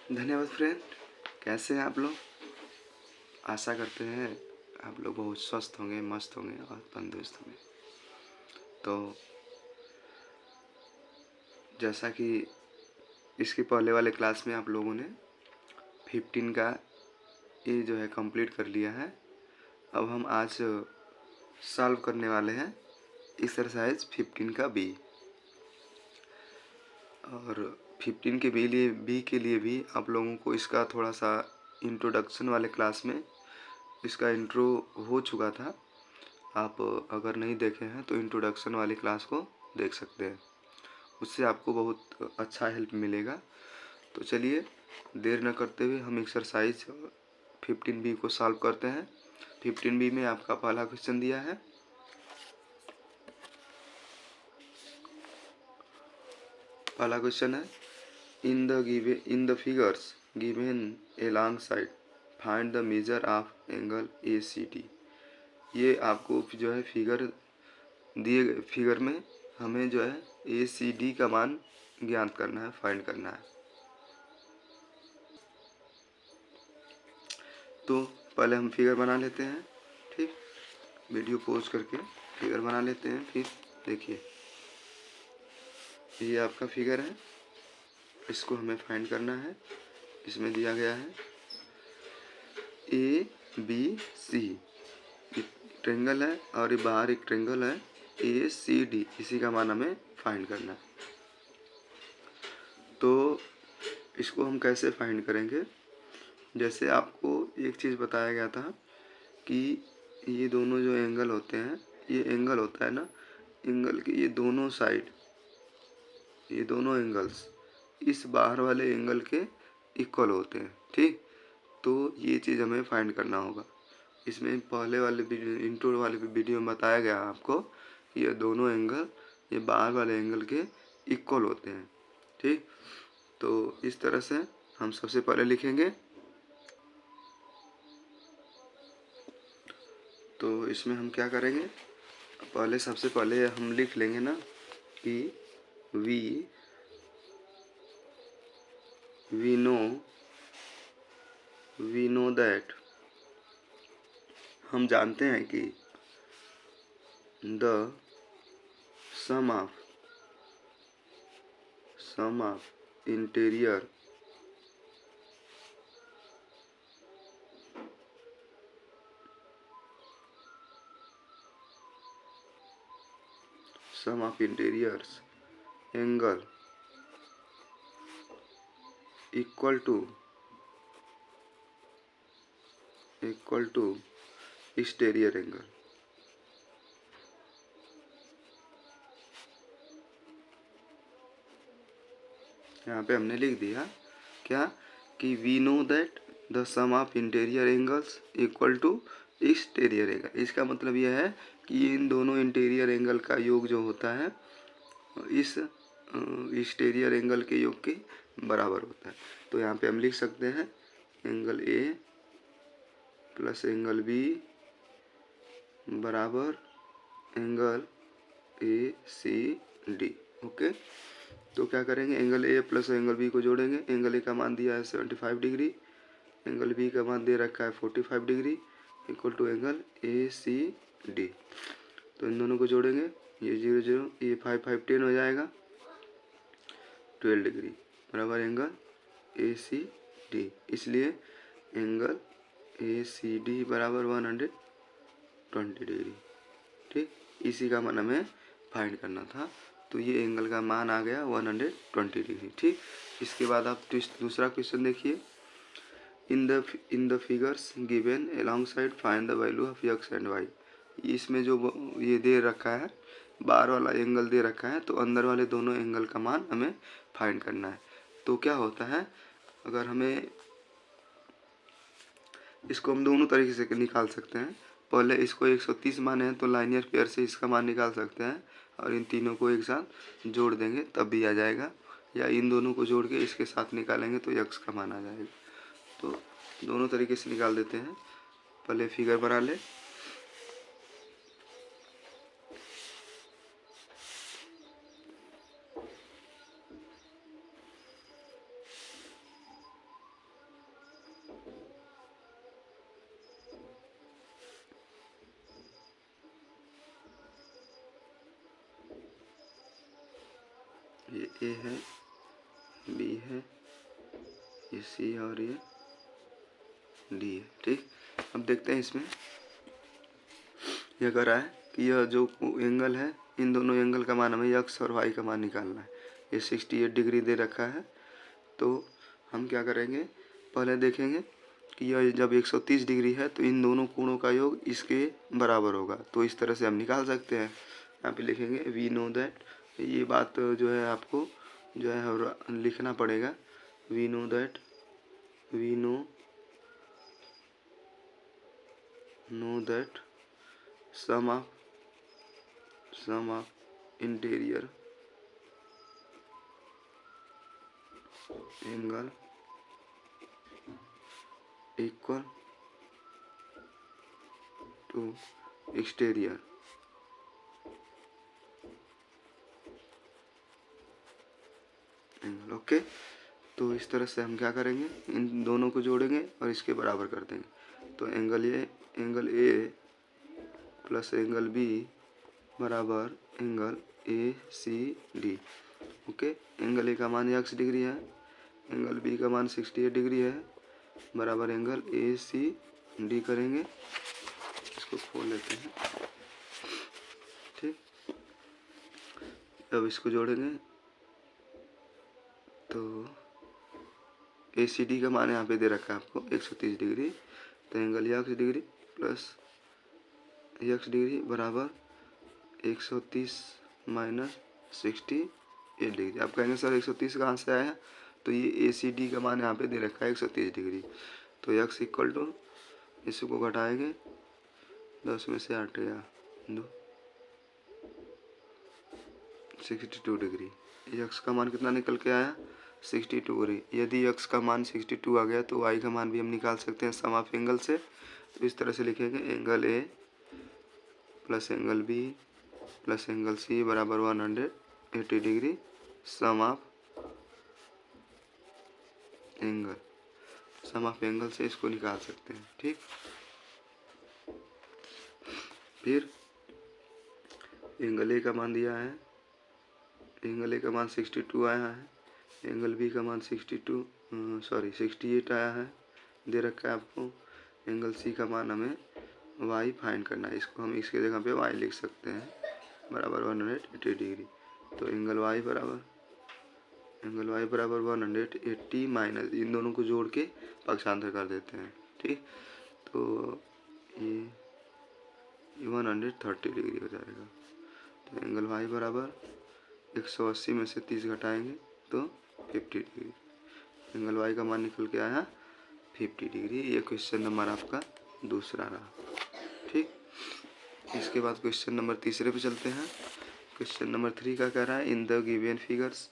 धन्यवाद फ्रेंड। कैसे हैं आप लोग? आशा करते हैं आप लोग बहुत स्वस्थ होंगे, मस्त होंगे और तंदुरुस्त होंगे। तो जैसा कि इसके पहले वाले क्लास में आप लोगों ने 15 का ये जो है कंप्लीट कर लिया है। अब हम आज सॉल्व करने वाले हैं एक्सरसाइज 15 का बी। और 15 के बी के लिए भी आप लोगों को इसका थोड़ा सा इंट्रोडक्शन वाले क्लास में इसका इंट्रो हो चुका था। आप अगर नहीं देखे हैं तो इंट्रोडक्शन वाली क्लास को देख सकते हैं, उससे आपको बहुत अच्छा हेल्प मिलेगा। तो चलिए देर न करते हुए हम एक्सरसाइज 15 बी को सॉल्व करते हैं। 15 बी में आपका पहला क्वेश्चन दिया है। पहला क्वेश्चन है in the figures given along side find the measure of angle A C D. ये आपको जो है दिए गए फिगर में हमें जो है ए सी डी का मान ज्ञात करना है, फाइंड करना है। तो पहले हम फिगर बना लेते हैं। ठीक, वीडियो पॉज करके फिगर बना लेते हैं। फिर देखिए ये आपका फिगर है, इसको हमें फाइंड करना है। इसमें दिया गया है ए बी सी, ट्रेंगल है और ये बाहर एक ट्रेंगल है ए सी डी, इसी का मान हमें फाइंड करना है। तो इसको हम कैसे फाइंड करेंगे? जैसे आपको एक चीज़ बताया गया था कि ये दोनों जो एंगल होते हैं, ये एंगल होता है ना, एंगल के ये दोनों साइड, ये दोनों एंगल्स इस बाहर वाले एंगल के इक्वल होते हैं। ठीक, तो ये चीज़ हमें फाइंड करना होगा। इसमें पहले वाले इंट्रो वाले वीडियो में बताया गया आपको कि ये दोनों एंगल ये बाहर वाले एंगल के इक्वल होते हैं। ठीक, तो इस तरह से हम सबसे पहले लिखेंगे। तो इसमें हम क्या करेंगे, पहले सबसे पहले हम लिख लेंगे ना कि वी नो दैट, हम जानते हैं कि the sum of interior angle equal to exterior angle. यहाँ पे हमने लिख दिया क्या कि we know that the sum of interior angles equal to exterior angle. इसका मतलब यह है कि इन दोनों इंटीरियर एंगल का योग जो होता है इस एक्सटीरियर एंगल के योग के बराबर होता है। तो यहाँ पे हम लिख सकते हैं angle A plus angle B बराबर angle A C D. Okay, तो क्या करेंगे, angle A plus angle B को जोड़ेंगे। एंगल ए का मान दिया है 75 डिग्री, एंगल बी का मान दे रखा है 45 degree, equal to angle A C D. तो इन दोनों को जोड़ेंगे, ये 0 0, ये 5 5 10 हो जाएगा 12 डिग्री बराबर एंगल ए सी डी। इसलिए एंगल ए सी डी बराबर 120 डिग्री। ठीक, इसी का मान हमें फाइंड करना था। तो ये एंगल का मान आ गया 120 डिग्री। ठीक, इसके बाद आप दूसरा क्वेश्चन देखिए। In the figures given along side find the value of x and y. इसमें जो ये दे रखा है, बाहर वाला एंगल दे रखा है, तो अंदर वाले दोनों एंगल का मान हमें फाइंड करना है। तो क्या होता है, अगर हमें इसको हम दोनों तरीके से निकाल सकते हैं। पहले इसको 130 माने हैं तो लाइनियर पेयर से इसका मान निकाल सकते हैं, और इन तीनों को एक साथ जोड़ देंगे तब भी आ जाएगा, या इन दोनों को जोड़ के इसके साथ निकालेंगे तो एक्स का मान आ जाएगा। तो दोनों तरीके से निकाल देते हैं। पहले फिगर बना ले। ये ए है, बी है, ये सी है और ये डी है। ठीक, अब देखते हैं इसमें यह कह रहा है कि यह जो एंगल है, इन दोनों एंगल का मान हमें एक्स और वाई का मान निकालना है। ये 68 डिग्री दे रखा है, तो हम क्या करेंगे, पहले देखेंगे कि यह जब 130 डिग्री है तो इन दोनों कोणों का योग इसके बराबर होगा। तो इस तरह से हम निकाल सकते हैं। यहाँ पे लिखेंगे वी नो दैट, ये बात जो है आपको जो है लिखना पड़ेगा। We know that, we know that sum of interior angle equal to exterior angle. Okay, तो इस तरह से हम क्या करेंगे, इन दोनों को जोड़ेंगे और इसके बराबर कर देंगे। तो angle A plus angle B बराबर angle A C D. Okay, angle A का मान x डिग्री है, एंगल बी का मान 68 डिग्री है, बराबर एंगल ए सी डी करेंगे। इसको खोल लेते हैं। ठीक, अब इसको जोड़ेंगे तो ए सी डी का मान यहाँ पे दे रखा है आपको 130 डिग्री, तो angle x degree plus x degree बराबर 130 माइनस 68 डिग्री। आप कहेंगे सर 130 कहाँ से आया, तो ये ए सी डी का मान यहाँ पे दे रखा है 130 डिग्री। तो x इक्वल टू, इसको घटाएंगे 10 में से 8 गया 2, 62 डिग्री। x का मान कितना निकल के आया, 62 डिग्री। यदि x का मान 62 आ गया तो y का मान भी हम निकाल सकते हैं सम ऑफ एंगल से। तो इस तरह से लिखेंगे angle A plus angle B plus angle C बराबर 180 degree sum of angle. Sum of angle से इसको निकाल सकते हैं। ठीक, फिर एंगल ए का मान दिया है, एंगल ए का मान 62 आया है, एंगल बी का मान 68 आया है, दे रखा है आपको। एंगल सी का मान हमें y फाइंड करना है, इसको हम इसके जगह पे y लिख सकते हैं बराबर 180 डिग्री। तो एंगल y बराबर 180 माइनस, इन दोनों को जोड़ के पक्षांतर कर देते हैं। ठीक, तो ये 130 डिग्री हो जाएगा। तो एंगल y बराबर 180 में से 30 घटाएंगे तो 50 डिग्री। एंगल y का मान निकल के आया 50 डिग्री। ये क्वेश्चन नंबर आपका दूसरा रहा। ठीक, इसके बाद क्वेश्चन नंबर तीसरे पे चलते हैं। क्वेश्चन नंबर 3 का कह रहा है in the given figures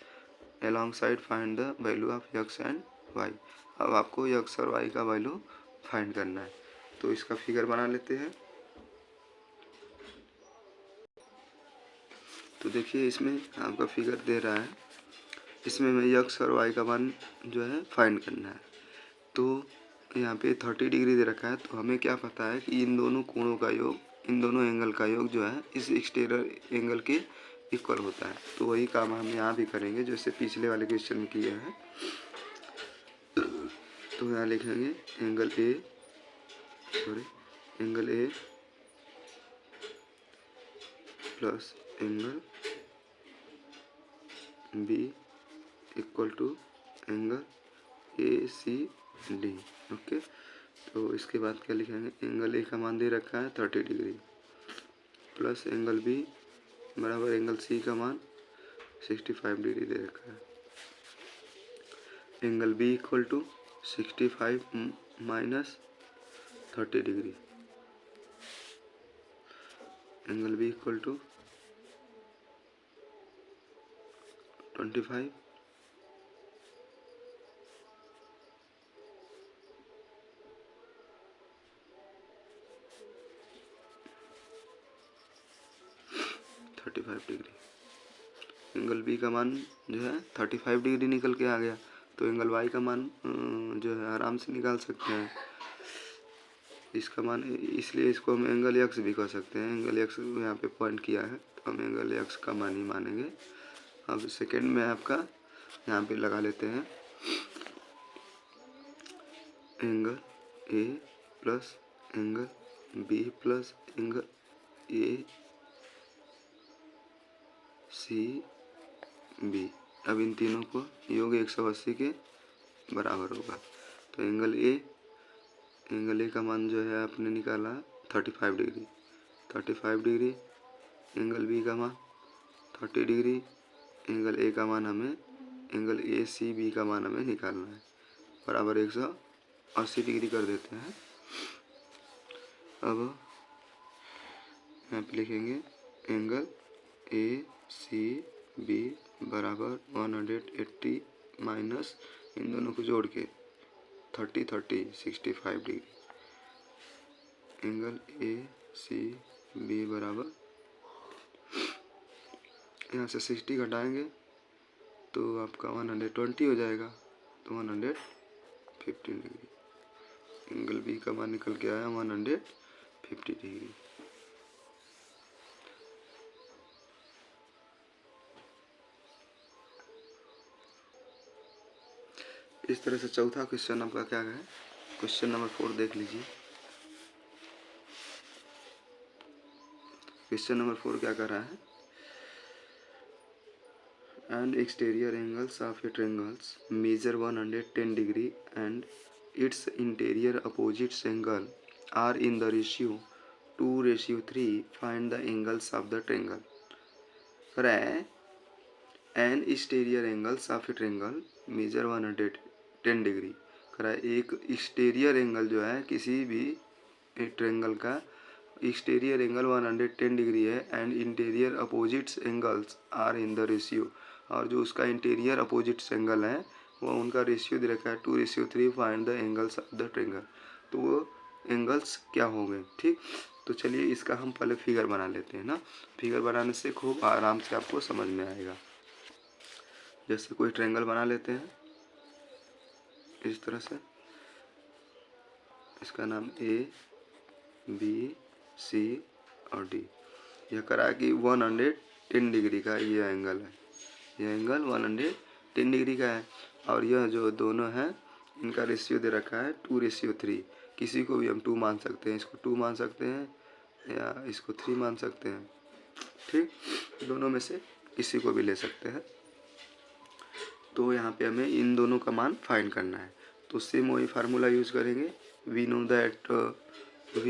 along side find the value of x and y। अब आपको x और y का वैल्यू फाइंड करना है। तो इसका फिगर बना लेते हैं। तो देखिए इसमें आपका फिगर दे रहा है, इसमें हमें x और y का मान जो है फाइंड करना है। तो यहाँ पे 30 डिग्री दे रखा है, तो हमें क्या पता है कि इन दोनों कोणों का योग, इन दोनों एंगल का योग जो है इस एक्सटीरियर एंगल के इक्वल होता है। तो वही काम हम यहाँ भी करेंगे जैसे पिछले वाले क्वेश्चन में किया है। तो यहाँ लिखेंगे angle A plus angle B equal to angle A C D. Okay, तो इसके बाद क्या लिखेंगे, एंगल ए का मान दे रखा है 30 डिग्री प्लस एंगल बी बराबर एंगल सी का मान 65 डिग्री दे रखा है। Angle B equal to 65 minus 30 degree. Angle B equal to 25 35 degree. Angle B का मान जो है 35 डिग्री निकल के आ गया, तो एंगल वाई का मान जो है आराम से निकाल सकते हैं। इसका मान, इसलिए इसको हम एंगल एक्स भी कह सकते हैं। एंगल एक्स यहाँ पे पॉइंट किया है, तो हम एंगल एक्स का मान ही मानेंगे अब सेकेंड में आपका यहाँ पे लगा लेते हैं angle A plus angle B plus angle A C B. अब इन तीनों को योग 180 के बराबर होगा। तो एंगल ए का मान जो है आपने निकाला 35 डिग्री, 35 डिग्री। एंगल बी का मान 30 डिग्री। एंगल ए का मान हमें, एंगल ए सी बी का मान हमें निकालना है, बराबर 180 डिग्री कर देते हैं। अब यहाँ पे लिखेंगे एंगल ए सी बी बराबर 180 माइनस इन दोनों को जोड़ के 65 degree. Angle A C B बराबर, यहाँ से 60 घटाएंगे तो आपका 120 हो जाएगा, तो 115 डिग्री। एंगल बी का मान निकल के आया 150 डिग्री। इस तरह से चौथा क्वेश्चन आपका क्या है, क्वेश्चन नंबर 4 देख लीजिए। क्वेश्चन नंबर 4 क्या कर रहा है, and exterior angles of a triangles measure 110 degree and its interior opposites angle are in the ratio 2:3. Find the angles of the triangle. करें an exterior angles of a triangle measure 110 degree। करें एक exterior angle जो है किसी भी एक triangle का exterior angle 110 degree है and interior opposites angles are in the ratio, और जो उसका इंटीरियर अपोजिट्स एंगल है वो उनका रेशियो दे रखा है 2:3। Find the angles of the triangle. तो वो एंगल्स क्या होंगे, ठीक। तो चलिए इसका हम पहले फिगर बना लेते हैं ना। फिगर बनाने से खूब आराम से आपको समझ में आएगा। जैसे कोई ट्रेंगल बना लेते हैं इस तरह से, इसका नाम ए बी सी और डी। यह करा कि 110 डिग्री का ये एंगल है, यह एंगल 110 डिग्री का है, और यह जो दोनों हैं इनका रेशियो दे रखा है 2:3। किसी को भी हम 2 मान सकते हैं, इसको 2 मान सकते हैं या इसको 3 मान सकते हैं, ठीक। दोनों में से किसी को भी ले सकते हैं। तो यहाँ पे हमें इन दोनों का मान फाइंड करना है। तो सेम वही फार्मूला यूज करेंगे। We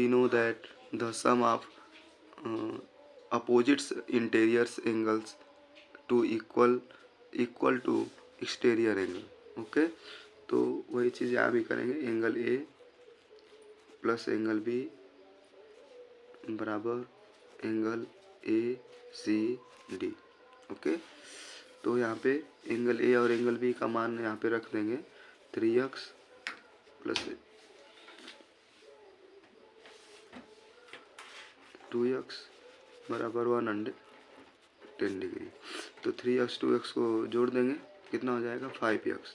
know that the sum of opposite interiors angles to equal to exterior angle. Okay, तो वही चीज़ यहाँ भी करेंगे। Angle A plus angle B बराबर angle A C D. Okay, तो यहाँ पे एंगल ए और एंगल बी का मान यहाँ पे रख देंगे 3x प्लस 2x बराबर 110 डिग्री। तो 3x 2x को जोड़ देंगे, कितना हो जाएगा 5x।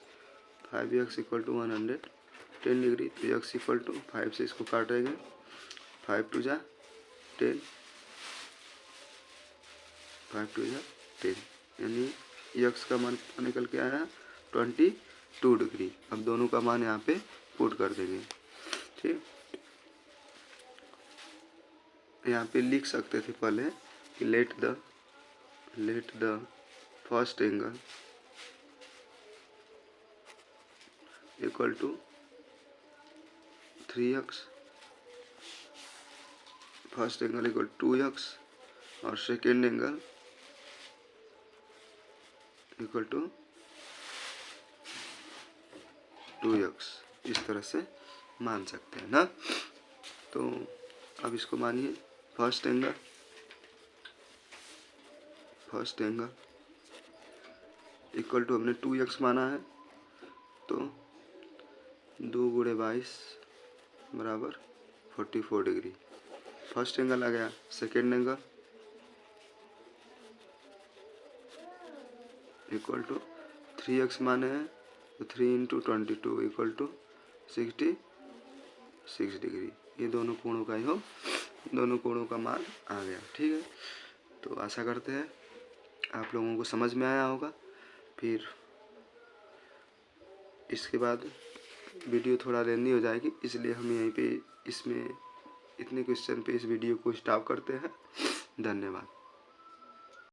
5x equal to 110 degree. तो x इक्वल टू 5 से इसको काटेंगे, 5 2 जा 10, 5 2 जा 10, यानी x का मान निकल के आया 22 डिग्री। अब दोनों का मान यहाँ पे पुट कर देंगे, ठीक। यहाँ पे लिख सकते थे पहले कि let the first angle equal to 3x, first angle equal 2x और second angle equal to 2x। इस तरह से मान सकते हैं ना। तो अब इसको मानिए फर्स्ट एंगल इक्वल टू हमने 2x माना है, तो 2 गुणे 22 बराबर 44 डिग्री फर्स्ट एंगल आ गया। Second angle equal to 3x माने हैं, तो 3 × 22 इक्वल टू 66 डिग्री। ये दोनों कोणों का योग, दोनों कोणों का मान आ गया, ठीक है। तो आशा करते हैं आप लोगों को समझ में आया होगा। फिर इसके बाद वीडियो थोड़ा लेंदी हो जाएगी, इसलिए हम यहीं पे इसमें इतने क्वेश्चन पे इस वीडियो को स्टॉप करते हैं। धन्यवाद।